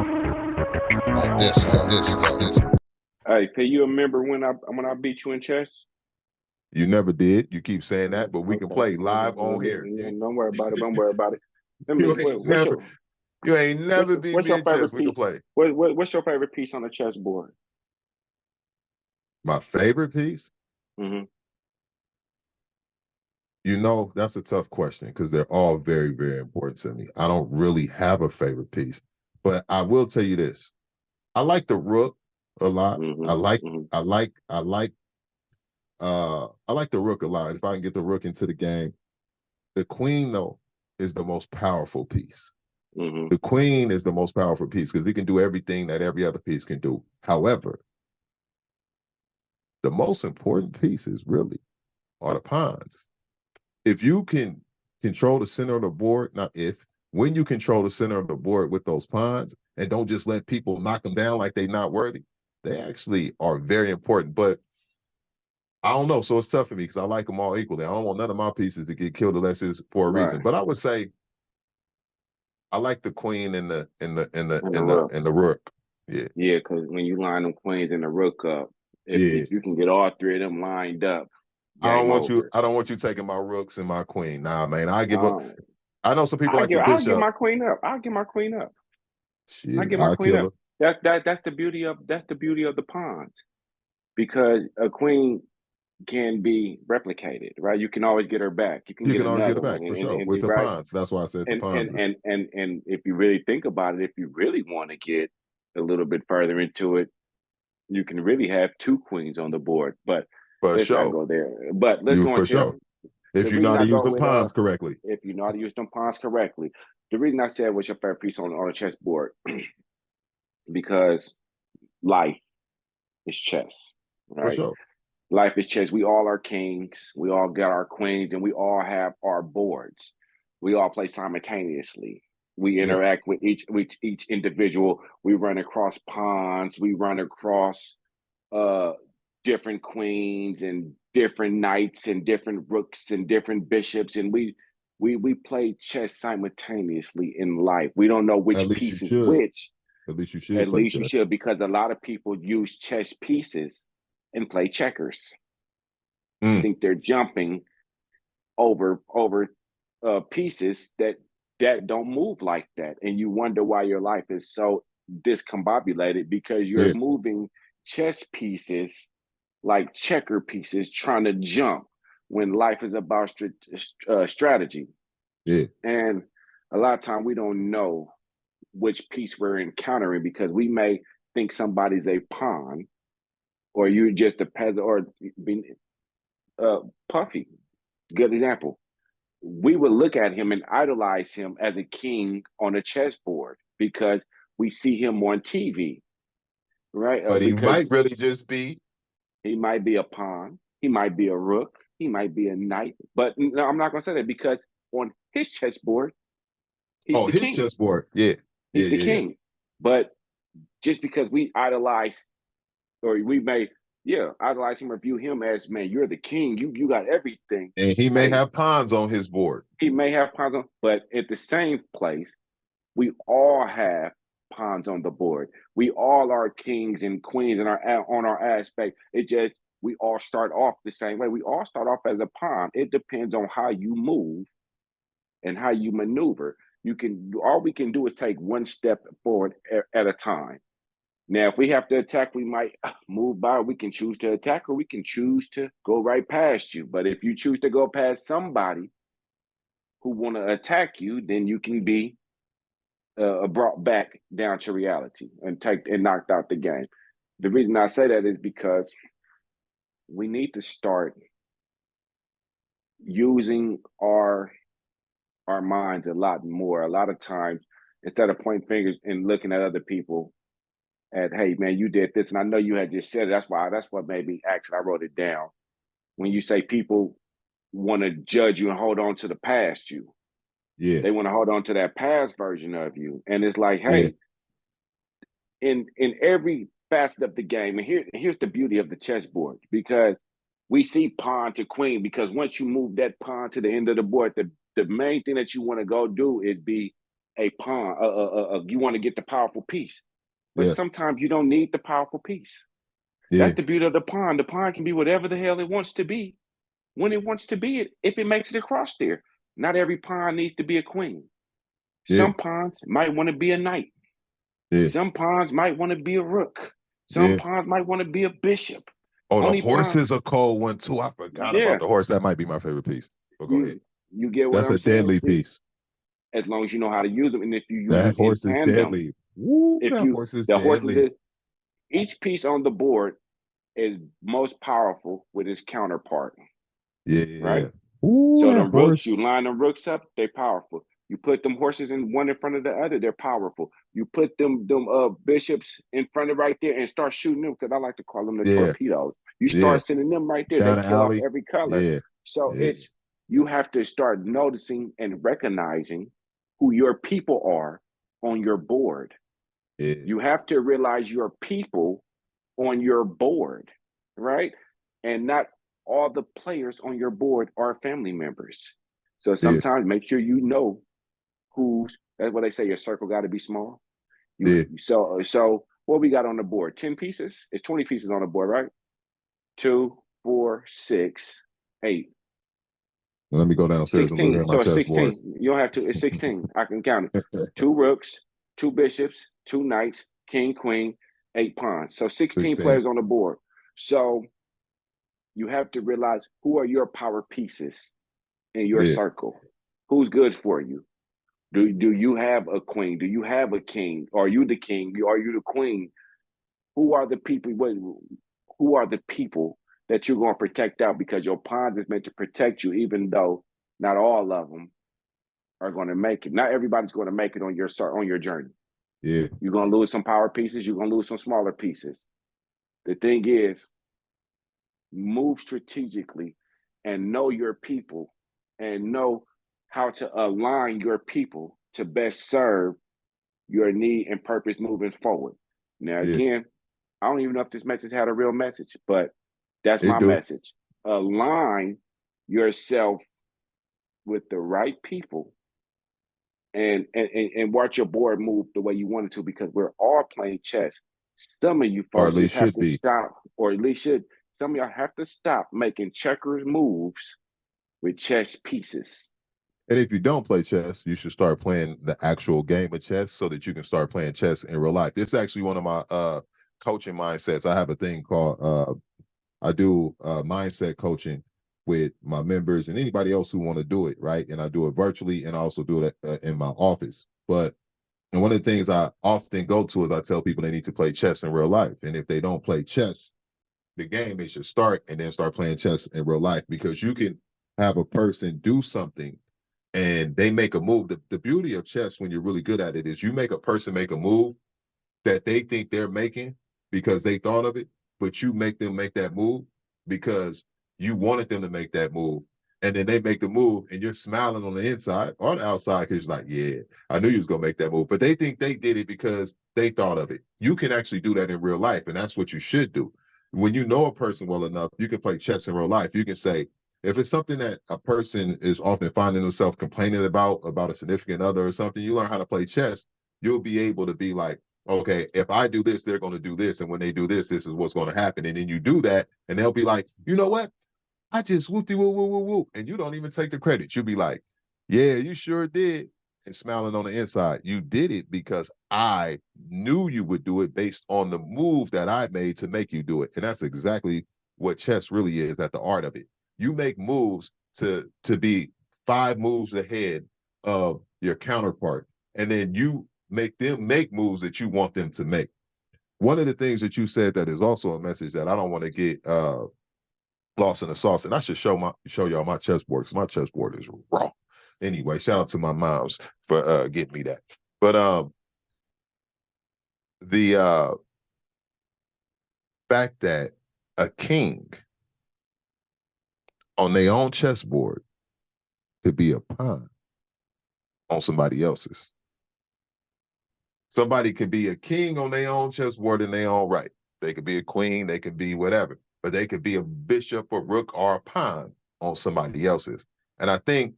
Like this. Hey, P, you remember when I beat you in chess? You never did. You keep saying that, but we can Okay, play live on here. don't worry about it. Don't worry about it. Let me. You ain't never, you ain't never beat What's me your in chess. favorite We can piece? play. What's your favorite piece on the chessboard? My favorite piece? Mm-hmm. You know, that's a tough question because they're all very, very important to me. I don't really have a favorite piece, but I will tell you this. I like the rook a lot. Mm-hmm. I like, Mm-hmm. I like, I like, I like the rook a lot. If I can get the rook into the game, the queen though is the most powerful piece. Mm-hmm. The queen is the most powerful piece because it can do everything that every other piece can do. However, the most important pieces really are the pawns. If you can control the center of the board, not if, when you control the center of the board with those pawns and don't just let people knock them down like they're not worthy, they actually are very important. But I don't know. So it's tough for me because I like them all equally. I don't want none of my pieces to get killed unless it's for a reason. Right. But I would say I like the queen and And the rook. the rook. Yeah. Yeah, because when you line them queens and the rook up, Yeah. if you can get all three of them lined up, I don't game want you. over. I don't want you taking my rooks and my queen. Nah, man. I give up. No, I know some people like the I'll give bishop. my queen up. I'll give my queen up. I Shit, get my I'll queen kill up. her. That's the beauty of the pawns because a queen can be replicated, right? You can always get her back. You can You get can always get another it one, back for sure with the right. pawns. That's why I said the pawns is And if you really think about it, if you really want to get a little bit further into it, you can really have two queens on the board. But for let's not sure. go there. But let's You go for into sure. If the you know reason how I to use go the with pawns correctly. if you know how to use them pawns correctly. The reason I said what's your favorite piece on a chessboard because life is chess, For right? sure. Life is chess. We all are kings. We all got our queens, and we all have our boards. We all play simultaneously. We Yeah. interact with each individual. We run across pawns. We run across uh, different queens and different knights and different rooks and different bishops, and we play chess simultaneously in life. We don't know At which least you piece is should. which. At least you At should play least you chess. should, because a lot of people use chess pieces and play checkers. Mm. Think they're jumping over pieces that don't move like that, and you wonder why your life is so discombobulated because you're Yeah. moving chess pieces like checker pieces trying to jump when life is about strategy. Yeah. And a lot of time we don't know which piece we're encountering because we may think somebody's a pawn or you're just a peasant or uh, Puffy. Good example. We would look at him and idolize him as a king on a chessboard because we see him on TV, right? But he Because might really just be. he might be a pawn, he might be a rook, he might be a knight, but no, I'm not going to say that because on his chessboard, he's Oh, the his king. chessboard. Yeah. Yeah. He's the Yeah. Yeah. king. But just because we idolize or we may, yeah, idolize him or view him as, man, you're the king, you got everything. And he may Hey, have pawns on his board. he may have pawns on, but at the same place, we all have pawns on the board. We all are kings and queens in our on our aspect. It just we all start off the same way. We all start off as a pawn. It depends on how you move and how you maneuver. You can all we can do is take one step forward at a time. Now, if we have to attack, we might move by. We can choose to attack, or we can choose to go right past you. But if you choose to go past somebody who want to attack you, then you can be brought back down to reality and knocked out the game. The reason I say that is because we need to start using our minds a lot more. A lot of times, instead of pointing fingers and looking at other people, at hey man, you did this, and I know you had just said it. That's what made me actually I wrote it down. When you say people want to judge you and hold on to the past you, Yeah. they want to hold on to that past version of you, and it's like, Yeah. hey, in every facet of the game. And here's the beauty of the chessboard because we see pawn to queen because once you move that pawn to the end of the board, the main thing that you want to go do is be a pawn. You want to get the powerful piece, but Yes. sometimes you don't need the powerful piece. Yeah. That's the beauty of the pawn. The pawn can be whatever the hell it wants to be when it wants to be it, if it makes it across there. Not every pawn needs to be a queen. Yeah. Some pawns might want to be a knight. Yeah. Some pawns might want to be a rook. Some Yeah. pawns might want to be a bishop. Oh, the Only horse pawn, is a cold one too. I forgot about yeah. the horse. That might be my favorite piece. But go ahead. You get what That's I'm a saying? deadly See, piece. as long as you know how to use them, and if you use That them in horse is tandem, deadly. Woo, if that you horse is the horses, deadly. each piece on the board is most powerful with its counterpart, Yeah. right? Ooh, So that them rooks, you horse. line them rooks up, they're powerful. You put them horses in one in front of the other, they're powerful. You put them bishops in front of right there and start shooting them, because I like to call them the Yeah. torpedoes. You Yeah. start sending them right there, they Down the kill off alley. every color. Yeah. So Yeah. it's, you have to start noticing and recognizing who your people are on your board. Yeah. You have to realize your people on your board, right? And not all the players on your board are family members. So Yeah. sometimes make sure you know who's, that's what they say, your circle got to be small. Yeah. So what we got on the board? 10 pieces? It's 20 pieces on the board, right? 2, 4, 6, 8. Let me go downstairs and look 16. at my So it's chessboard. 16. You don't have to, it's 16. I can count it. 2 rooks, 2 bishops, 2 knights, king, queen, 8 pawns. So 16 16. players on the board. So you have to realize who are your power pieces in your Yeah. circle. Who's good for you? Do you have a queen? Do you have a king? Are you the king? Are you the queen? Who are the people? Who are the people that you're going to protect out? Because your pawn is meant to protect you, even though not all of them are going to make it. Not everybody's going to make it on your journey. Yeah. You're going to lose some power pieces. You're going to lose some smaller pieces. The thing is, move strategically and know your people and know how to align your people to best serve your need and purpose moving forward. Now, Yeah. again, I don't even know if this message had a real message, but that's It my do. message. Align yourself with the right people and watch your board move the way you want it to, because we're all playing chess. Some of you Or at folks just least have should to be. stop, or at least should. Some of y'all have to stop making checkers moves with chess pieces. And if you don't play chess, you should start playing the actual game of chess so that you can start playing chess in real life. This is actually one of my coaching mindsets. I have a thing called I do mindset coaching with my members and anybody else who want to do it, right? And I do it virtually, and I also do it in my office. And one of the things I often go to is I tell people they need to play chess in real life. And if they don't play chess, the game, they should start and then start playing chess in real life, because you can have a person do something and they make a move. The beauty of chess, when you're really good at it, is you make a person make a move that they think they're making because they thought of it, but you make them make that move because you wanted them to make that move. And then they make the move and you're smiling on the inside or the outside because you're like, yeah, I knew you was going to make that move. But they think they did it because they thought of it. You can actually do that in real life. And that's what you should do. When you know a person well enough, you can play chess in real life. You can say, if it's something that a person is often finding themselves complaining about a significant other or something, you learn how to play chess, you'll be able to be like, okay, if I do this, they're going to do this. And when they do this, this is what's going to happen. And then you do that, and they'll be like, you know what? I just whoopty whoop, whoop, whoop, whoop. And you don't even take the credit. You'll be like, yeah, you sure did. And smiling on the inside. You did it because I knew you would do it based on the move that I made to make you do it. And that's exactly what chess really is, at the art of it. You make moves to be 5 moves ahead of your counterpart. And then you make them make moves that you want them to make. One of the things that you said that is also a message that I don't want to get lost in the sauce, and I should show y'all my chessboard, because my chessboard is raw. Anyway, shout out to my moms for getting me that. But the fact that a king on their own chessboard could be a pawn on somebody else's. Somebody could be a king on their own chessboard in their own right. They could be a queen, they could be whatever, but they could be a bishop, a rook, or a pawn on somebody else's. And I think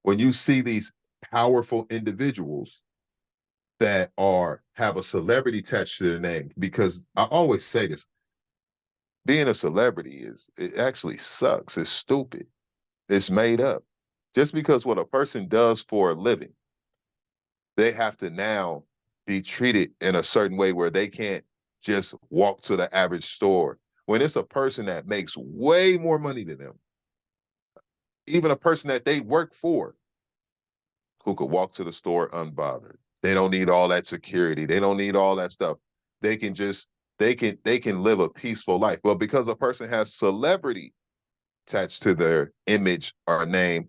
when you see these powerful individuals that have a celebrity attached to their name, because I always say this, being a celebrity it actually sucks. It's stupid. It's made up. Just because what a person does for a living, they have to now be treated in a certain way where they can't just walk to the average store. When it's a person that makes way more money than them, even a person that they work for, who could walk to the store unbothered. They don't need all that security. They don't need all that stuff. They can just they can live a peaceful life. But because a person has celebrity attached to their image or name,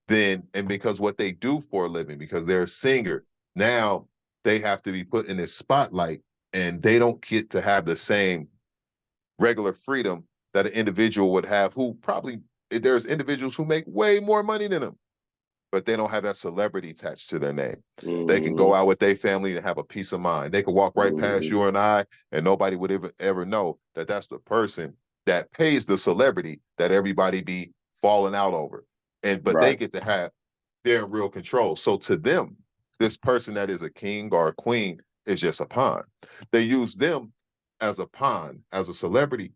then and because what they do for a living, because they're a singer, now they have to be put in this spotlight, and they don't get to have the same regular freedom that an individual would have who probably, there's individuals who make way more money than them, but they don't have that celebrity attached to their name. They can go out with their family and have a peace of mind. They can walk right past you and I, and nobody would ever know that that's the person that pays the celebrity that everybody be falling out over. But they get to have their real control. So to them, this person that is a king or a queen is just a pawn. They use them as a pawn, as a celebrity,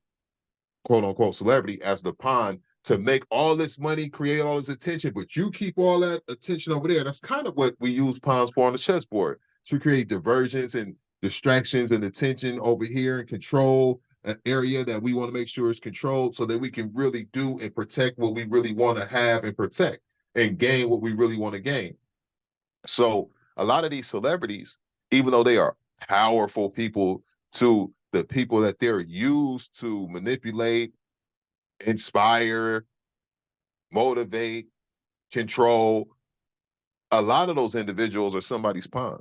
quote unquote celebrity, as the pawn to make all this money, create all this attention, but you keep all that attention over there. That's kind of what we use pawns for on the chessboard, to create diversions and distractions and attention over here and control an area that we want to make sure is controlled so that we can really do and protect what we really want to have and protect and gain what we really want to gain. So a lot of these celebrities, even though they are powerful people to the people that they're used to manipulate, inspire, motivate, control, a lot of those individuals are somebody's pawn.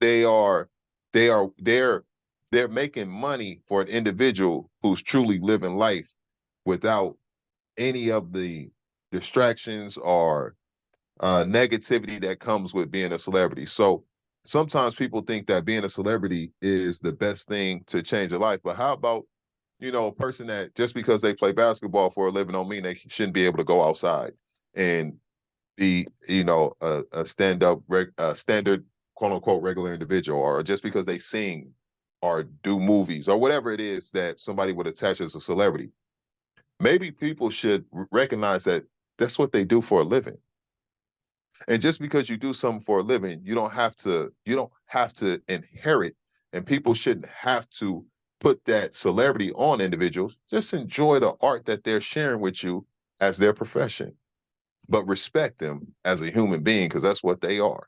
They are, they're making money for an individual who's truly living life without any of the distractions or negativity that comes with being a celebrity. So sometimes people think that being a celebrity is the best thing to change your life. But how about, a person that just because they play basketball for a living don't mean they shouldn't be able to go outside and be, a standard, quote unquote, regular individual, or just because they sing or do movies or whatever it is that somebody would attach as a celebrity. Maybe people should recognize that that's what they do for a living. And just because you do something for a living, you don't have to inherit, and people shouldn't have to put that celebrity on individuals. Just enjoy the art that they're sharing with you as their profession, but respect them as a human being, because that's what they are.